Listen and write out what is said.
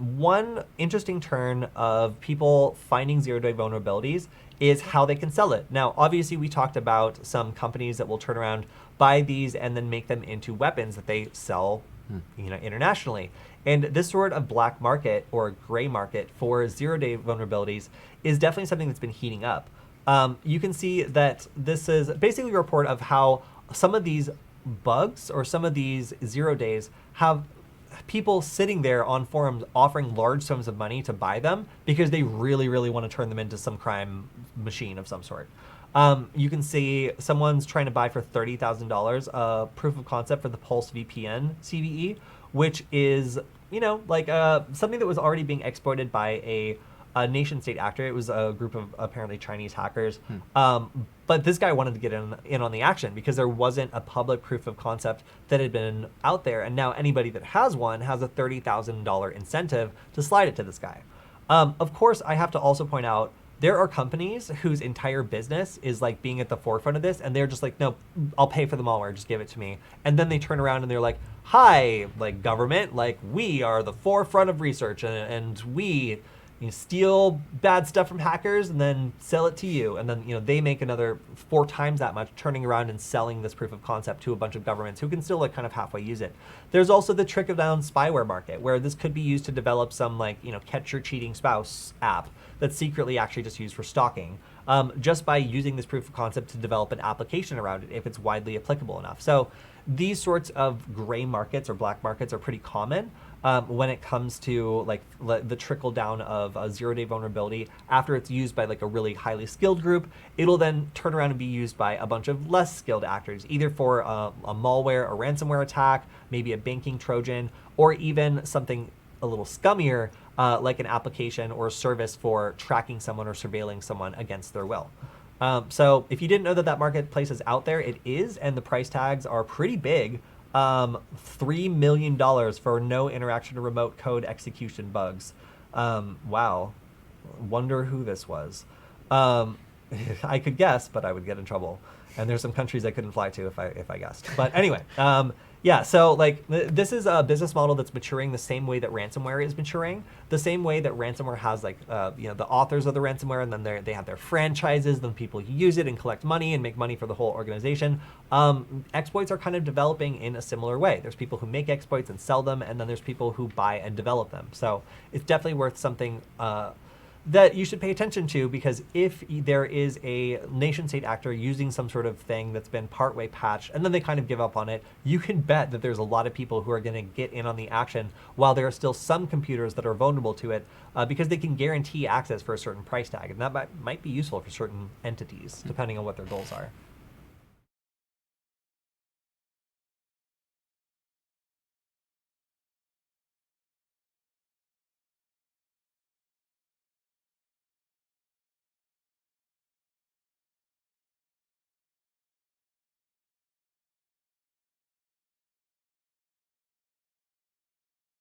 one interesting turn of people finding zero-day vulnerabilities is how they can sell it. Now, obviously, we talked about some companies that will turn around, buy these, and then make them into weapons that they sell internationally. And this sort of black market or gray market for zero-day vulnerabilities is definitely something that's been heating up. You can see that this is basically a report of how some of these bugs or some of these 0 days have people sitting there on forums offering large sums of money to buy them because they really, really want to turn them into some crime machine of some sort. You can see someone's trying to buy for $30,000 a proof of concept for the Pulse VPN CVE, which is, like something that was already being exploited by a nation state actor. It was a group of apparently Chinese hackers. But this guy wanted to get in on the action because there wasn't a public proof of concept that had been out there. And now anybody that has one has a $30,000 incentive to slide it to this guy. Of course, I have to also point out, there are companies whose entire business is like being at the forefront of this, and they're just like, no, I'll pay for the malware, just give it to me. And then they turn around and they're like, hi, like government, like we are the forefront of research, and we steal bad stuff from hackers and then sell it to you. And then they make another 4 times that much, turning around and selling this proof of concept to a bunch of governments who can still like kind of halfway use it. There's also the trickle-down spyware market, where this could be used to develop some like catch your cheating spouse app that's secretly actually just used for stalking, just by using this proof of concept to develop an application around it if it's widely applicable enough. So these sorts of gray markets or black markets are pretty common when it comes to like the trickle down of a 0-day vulnerability. After it's used by like a really highly skilled group, it'll then turn around and be used by a bunch of less skilled actors, either for a malware, a ransomware attack, maybe a banking Trojan, or even something a little scummier, like an application or a service for tracking someone or surveilling someone against their will. So if you didn't know that marketplace is out there, it is, and the price tags are pretty big. $3 million for no interaction or remote code execution bugs. Wow. Wonder who this was. I could guess, but I would get in trouble. And there's some countries I couldn't fly to if I guessed. But anyway, yeah, so like this is a business model that's maturing the same way that ransomware is maturing, the same way that ransomware has like the authors of the ransomware, and then they have their franchises, then people use it and collect money and make money for the whole organization. Exploits are kind of developing in a similar way. There's people who make exploits and sell them, and then there's people who buy and develop them. So it's definitely worth something that you should pay attention to, because if there is a nation state actor using some sort of thing that's been partway patched and then they kind of give up on it, you can bet that there's a lot of people who are going to get in on the action while there are still some computers that are vulnerable to it, because they can guarantee access for a certain price tag. And that might be useful for certain entities, depending on what their goals are.